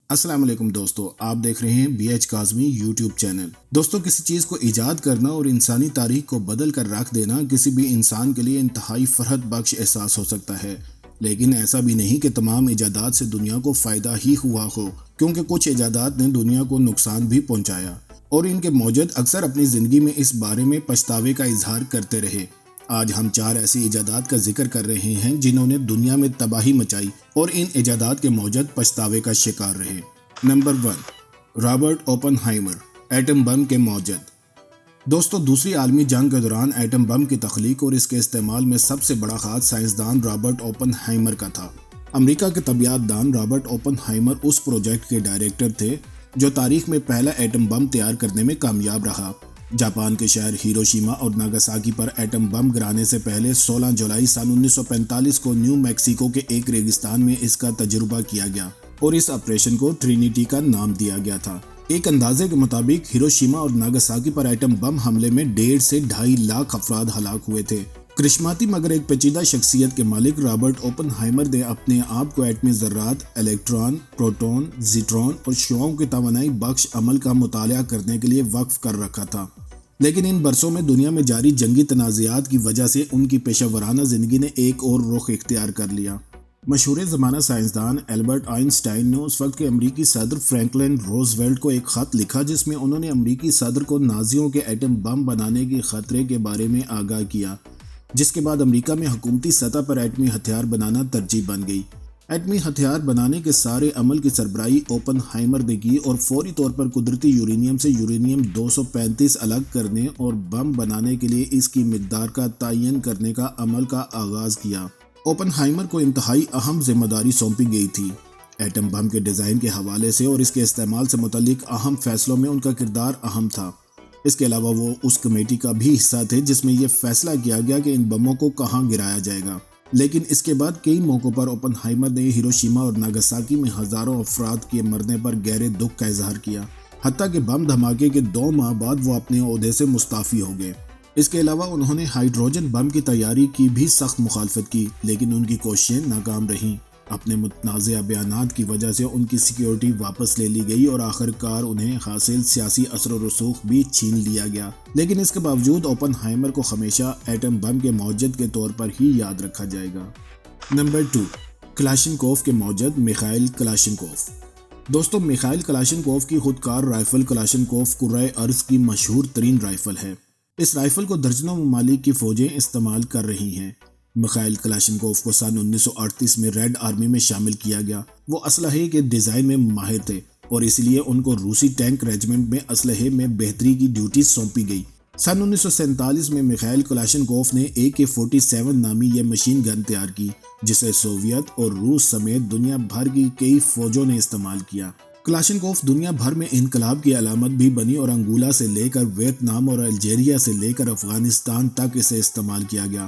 السلام علیکم دوستو، آپ دیکھ رہے ہیں B H Kazmi YouTube channel. دوستو، کسی چیز کو ایجاد کرنا اور انسانی تاریخ کو بدل کر رکھ دینا کسی بھی انسان کے لیے انتہائی فرحت بخش احساس ہو سکتا ہے، لیکن ایسا بھی نہیں کہ تمام ایجادات سے دنیا کو فائدہ ہی ہوا ہو، کیونکہ کچھ ایجادات نے دنیا کو نقصان بھی پہنچایا اور ان کے موجد اکثر اپنی زندگی میں اس بارے میں پچھتاوے کا اظہار کرتے رہے۔ آج ہم 4 ایسی ایجادات کا ذکر کر رہے ہیں جنہوں نے دنیا میں تباہی مچائی اور ان ایجادات کے موجد پچھتاوے کا شکار رہے۔ Number 1، Robert Oppenheimer, atom bomb کے موجد۔ دوستو، دوسری عالمی جنگ کے دوران ایٹم بم کی تخلیق اور اس کے استعمال میں سب سے بڑا ہاتھ سائنسدان رابرٹ اوپن ہائمر کا تھا۔ امریکہ کے طبیعیات دان رابرٹ اوپن ہائمر اس پروجیکٹ کے ڈائریکٹر تھے جو تاریخ میں پہلا ایٹم بم تیار کرنے میں کامیاب رہا۔ جاپان کے شہر ہیروشیما اور ناگاساکی پر ایٹم بم گرانے سے پہلے 16 جولائی سن 1945 کو نیو میکسیکو کے ایک ریگستان میں اس کا تجربہ کیا گیا اور اس آپریشن کو ٹرینیٹی کا نام دیا گیا تھا۔ ایک اندازے کے مطابق ہیروشیما اور ناگاساکی پر ایٹم بم حملے میں 1.5 سے 2.5 لاکھ افراد ہلاک ہوئے تھے۔ کرشماتی مگر ایک پیچیدہ شخصیت کے مالک رابرٹ اوپن ہائمر نے اپنے آپ کو ایٹمی ذرات، الیکٹران، پروٹون، زیٹرون اور شعاؤں کے توانائی بخش عمل کا مطالعہ کرنے کے لیے وقف کر رکھا تھا، لیکن ان برسوں میں دنیا میں جاری جنگی تنازعات کی وجہ سے ان کی پیشہ ورانہ زندگی نے ایک اور رخ اختیار کر لیا۔ مشہور زمانہ سائنسدان البرٹ آئنسٹائن نے اس وقت کے امریکی صدر فرینکلن روزویلٹ کو ایک خط لکھا جس میں انہوں نے امریکی صدر کو نازیوں کے ایٹم بم بنانے کے خطرے کے بارے میں آگاہ کیا، جس کے بعد امریکہ میں حکومتی سطح پر ایٹمی ہتھیار بنانا ترجیح بن گئی۔ ایٹمی ہتھیار بنانے کے سارے عمل کی سربراہی اوپن ہائمر نے کی اور فوری طور پر قدرتی یورینیم سے یورینیم 235 الگ کرنے اور بم بنانے کے لیے اس کی مقدار کا تعین کرنے کا عمل کا آغاز کیا۔ اوپن ہائمر کو انتہائی اہم ذمہ داری سونپی گئی تھی۔ ایٹم بم کے ڈیزائن کے حوالے سے اور اس کے استعمال سے متعلق اہم فیصلوں میں ان کا کردار اہم تھا۔ اس کے علاوہ وہ اس کمیٹی کا بھی حصہ تھے جس میں یہ فیصلہ کیا گیا کہ ان بموں کو کہاں گرایا جائے گا۔ لیکن اس کے بعد کئی موقعوں پر اوپن ہائمر نے ہیروشیما اور ناگاساکی میں ہزاروں افراد کے مرنے پر گہرے دکھ کا اظہار کیا، حتیٰ کہ بم دھماکے کے 2 ماہ بعد وہ اپنے عہدے سے مستعفی ہو گئے۔ اس کے علاوہ انہوں نے ہائیڈروجن بم کی تیاری کی بھی سخت مخالفت کی، لیکن ان کی کوششیں ناکام رہیں۔ اپنے متنازع بیانات کی وجہ سے ان کی سیکیورٹی واپس لے لی گئی اور آخر کار انہیں حاصل سیاسی اثر و رسوخ بھی چھین لیا گیا، لیکن اس کے باوجود اوپن ہائمر کو ہمیشہ ایٹم بم کے موجد کے طور پر ہی یاد رکھا جائے گا۔ نمبر 2، کلاشنکوف کے موجد میخائیل کلاشنکوف۔ دوستو، میخائیل کلاشنکوف کی خودکار رائفل کلاشنکوف کرۂ ارض کی مشہور ترین رائفل ہے۔ اس رائفل کو درجنوں ممالک کی فوجیں استعمال کر رہی ہیں۔ میخائیل کلاشنکوف کو سن 1938 میں ریڈ آرمی میں شامل کیا گیا۔ وہ اسلحے کے ڈیزائن میں ماہر تھے اور اس لیے ان کو روسی ٹینک ریجمنٹ میں اسلحے میں بہتری کی ڈیوٹی سونپی گئی۔ سن 1947 میں میخائیل کلاشنکوف نے AK-47 نامی یہ مشین گن تیار کی جسے سوویت اور روس سمیت دنیا بھر کی کئی فوجوں نے استعمال کیا۔ کلاشنکوف دنیا بھر میں انقلاب کی علامت بھی بنی اور انگولا سے لے کر ویتنام اور الجیریا سے لے کر افغانستان تک اسے استعمال کیا گیا۔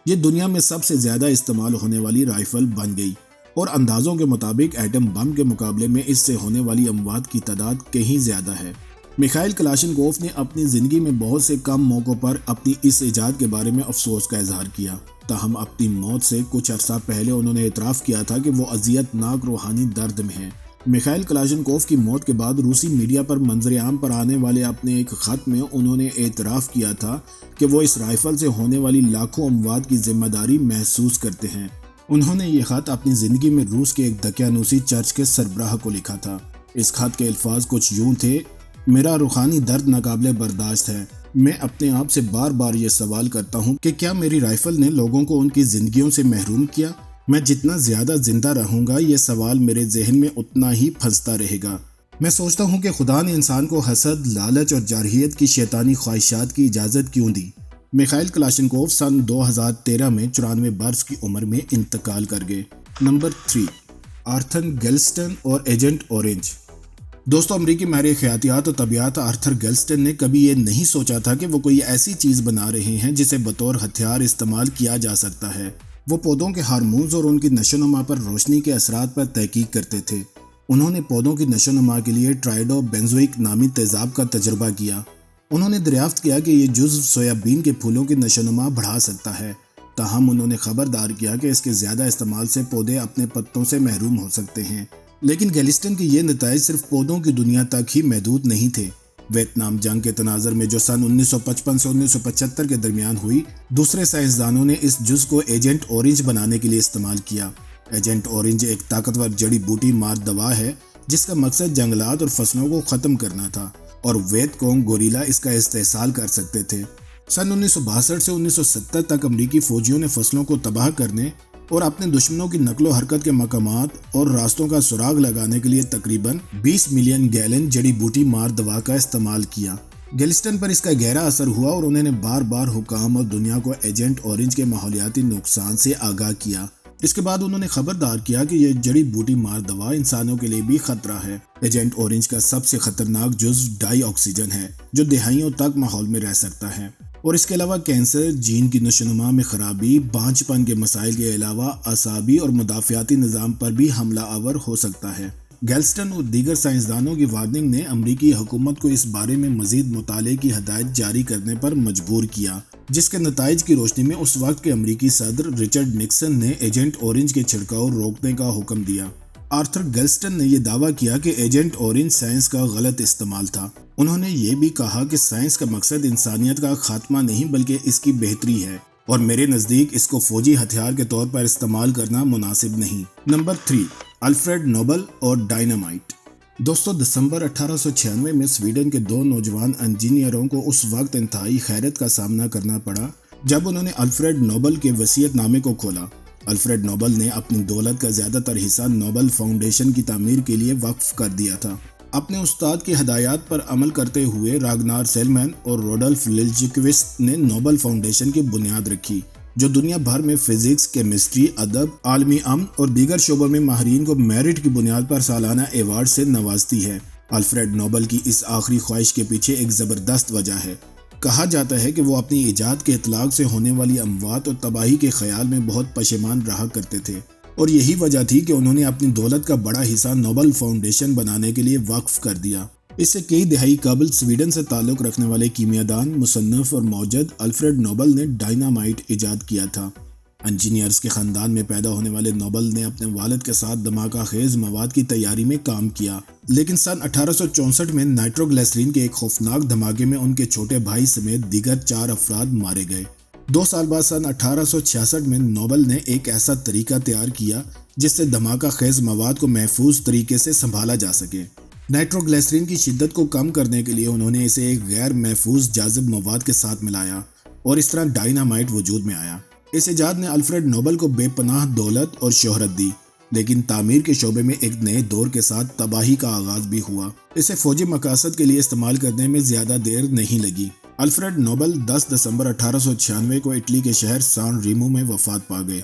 یہ دنیا میں سب سے زیادہ استعمال ہونے والی رائفل بن گئی اور اندازوں کے مطابق ایٹم بم کے مقابلے میں اس سے ہونے والی اموات کی تعداد کہیں زیادہ ہے۔ میخائیل کلاشنکوف نے اپنی زندگی میں بہت سے کم موقعوں پر اپنی اس ایجاد کے بارے میں افسوس کا اظہار کیا، تاہم اپنی موت سے کچھ عرصہ پہلے انہوں نے اعتراف کیا تھا کہ وہ اذیت ناک روحانی درد میں ہیں۔ میخائیل کلاشنکوف کی موت کے بعد روسی میڈیا پر منظر عام پر آنے والے اپنے ایک خط میں انہوں نے اعتراف کیا تھا کہ وہ اس رائفل سے ہونے والی لاکھوں اموات کی ذمہ داری محسوس کرتے ہیں۔ انہوں نے یہ خط اپنی زندگی میں روس کے ایک دقیانوسی چرچ کے سربراہ کو لکھا تھا۔ اس خط کے الفاظ کچھ یوں تھے: میرا روحانی درد ناقابل برداشت ہے۔ میں اپنے آپ سے بار بار یہ سوال کرتا ہوں کہ کیا میری رائفل نے لوگوں کو ان کی زندگیوں سے محروم کیا؟ میں جتنا زیادہ زندہ رہوں گا یہ سوال میرے ذہن میں اتنا ہی پھنستا رہے گا۔ میں سوچتا ہوں کہ خدا نے انسان کو حسد، لالچ اور جارحیت کی شیطانی خواہشات کی اجازت کیوں دی؟ میخائیل کلاشنکوف سن 2013 میں 94 برس کی عمر میں انتقال کر گئے۔ نمبر 3، آرتھر گیلسٹن اور ایجنٹ اورنج۔ دوستو، امریکی ماہر حیاتیات اور طبیعیات آرتھر گیلسٹن نے کبھی یہ نہیں سوچا تھا کہ وہ کوئی ایسی چیز بنا رہے ہیں جسے بطور ہتھیار استعمال کیا جا سکتا ہے۔ وہ پودوں کے ہارمونز اور ان کی نشو و نما پر روشنی کے اثرات پر تحقیق کرتے تھے۔ انہوں نے پودوں کی نشو و نما کے لیے ٹرائیڈو بینزوئک نامی تیزاب کا تجربہ کیا۔ انہوں نے دریافت کیا کہ یہ جزو سویابین کے پھولوں کی نشو و نما بڑھا سکتا ہے، تاہم انہوں نے خبردار کیا کہ اس کے زیادہ استعمال سے پودے اپنے پتوں سے محروم ہو سکتے ہیں۔ لیکن گیلسٹن کے یہ نتائج صرف پودوں کی دنیا تک ہی محدود نہیں تھے۔ ویتنام جنگ کے تناظر میں جو سن 1955 سے 1975 کے درمیان ہوئی، دوسرے سائنسدانوں نے اس جز کو ایجنٹ اورنج بنانے کے لیے استعمال کیا۔ ایجنٹ اورنج ایک طاقتور جڑی بوٹی مار دوا ہے جس کا مقصد جنگلات اور فصلوں کو ختم کرنا تھا، اور ویت کونگ گوریلا اس کا استحصال کر سکتے تھے۔ سن 1962 سے 1970 تک امریکی فوجیوں نے فصلوں کو تباہ کرنے اور اپنے دشمنوں کی نقل و حرکت کے مقامات اور راستوں کا سراغ لگانے کے لیے تقریباً 20 ملین گیلن جڑی بوٹی مار دوا کا استعمال کیا۔ گیلسٹن پر اس کا گہرا اثر ہوا اور انہوں نے بار بار حکام اور دنیا کو ایجنٹ اورنج کے ماحولیاتی نقصان سے آگاہ کیا۔ اس کے بعد انہوں نے خبردار کیا کہ یہ جڑی بوٹی مار دوا انسانوں کے لیے بھی خطرہ ہے۔ ایجنٹ اورنج کا سب سے خطرناک جز ڈائی آکسیجن ہے جو دہائیوں تک ماحول میں رہ سکتا ہے، اور اس کے علاوہ کینسر، جین کی نشوونما میں خرابی، بانجھ پن کے مسائل کے علاوہ اعصابی اور مدافعاتی نظام پر بھی حملہ آور ہو سکتا ہے۔ گیلسٹن اور دیگر سائنسدانوں کی وارننگ نے امریکی حکومت کو اس بارے میں مزید مطالعے کی ہدایت جاری کرنے پر مجبور کیا، جس کے نتائج کی روشنی میں اس وقت کے امریکی صدر رچرڈ نکسن نے ایجنٹ اورنج کے چھڑکاؤ روکنے کا حکم دیا۔ آرتھر گیلسٹن نے یہ دعویٰ کیا کہ ایجنٹ اورنج سائنس کا غلط استعمال تھا۔ انہوں نے یہ بھی کہا کہ سائنس کا مقصد انسانیت کا خاتمہ نہیں بلکہ اس کی بہتری ہے، اور میرے نزدیک اس کو فوجی ہتھیار کے طور پر استعمال کرنا مناسب نہیں۔ نمبر 3، الفریڈ نوبل اور ڈائنامائٹ۔ دوستو، دسمبر 1896 میں سویڈن کے دو نوجوان انجینئروں کو اس وقت انتہائی حیرت کا سامنا کرنا پڑا جب انہوں نے الفریڈ نوبل کے وصیت نامے کو کھولا۔ الفریڈ نوبل نے اپنی دولت کا زیادہ تر حصہ نوبل فاؤنڈیشن کی تعمیر کے لیے وقف کر دیا تھا۔ اپنے استاد کی ہدایات پر عمل کرتے ہوئے راگنار سیلمین اور روڈولف للجکوسٹ نے نوبل فاؤنڈیشن کی بنیاد رکھی، جو دنیا بھر میں فزکس، کیمسٹری، ادب، عالمی امن اور دیگر شعبوں میں ماہرین کو میرٹ کی بنیاد پر سالانہ ایوارڈ سے نوازتی ہے۔ الفریڈ نوبل کی اس آخری خواہش کے پیچھے ایک زبردست وجہ ہے۔ کہا جاتا ہے کہ وہ اپنی ایجاد کے اطلاق سے ہونے والی اموات اور تباہی کے خیال میں بہت پشیمان رہا کرتے تھے، اور یہی وجہ تھی کہ انہوں نے اپنی دولت کا بڑا حصہ نوبل فاؤنڈیشن بنانے کے لیے وقف کر دیا۔ اس سے کئی دہائی قبل سویڈن سے تعلق رکھنے والے کیمیاءدان، مصنف اور موجد الفریڈ نوبل نے ڈائنامائٹ ایجاد کیا تھا۔ انجینئرز کے خاندان میں پیدا ہونے والے نوبل نے اپنے والد کے ساتھ دھماکہ خیز مواد کی تیاری میں کام کیا، لیکن سن 1864 میں نائٹروگلیسرین کے ایک خوفناک دھماکے میں ان کے چھوٹے بھائی سمیت دیگر 4 افراد مارے گئے۔ 2 سال بعد سن 1866 میں نوبل نے ایک ایسا طریقہ تیار کیا جس سے دھماکہ خیز مواد کو محفوظ طریقے سے سنبھالا جا سکے۔ نائٹروگلیسرین کی شدت کو کم کرنے کے لیے انہوں نے اسے ایک غیر محفوظ جاذب مواد کے ساتھ ملایا، اور اس طرح ڈائنامائٹ وجود میں آیا۔ اس ایجاد نے الفریڈ نوبل کو بے پناہ دولت اور شہرت دی، لیکن تعمیر کے شعبے میں ایک نئے دور کے ساتھ تباہی کا آغاز بھی ہوا۔ اسے فوجی مقاصد کے لیے استعمال کرنے میں زیادہ دیر نہیں لگی۔ الفریڈ نوبل 10 دسمبر 1896 کو اٹلی کے شہر سان ریمو میں وفات پا گئے۔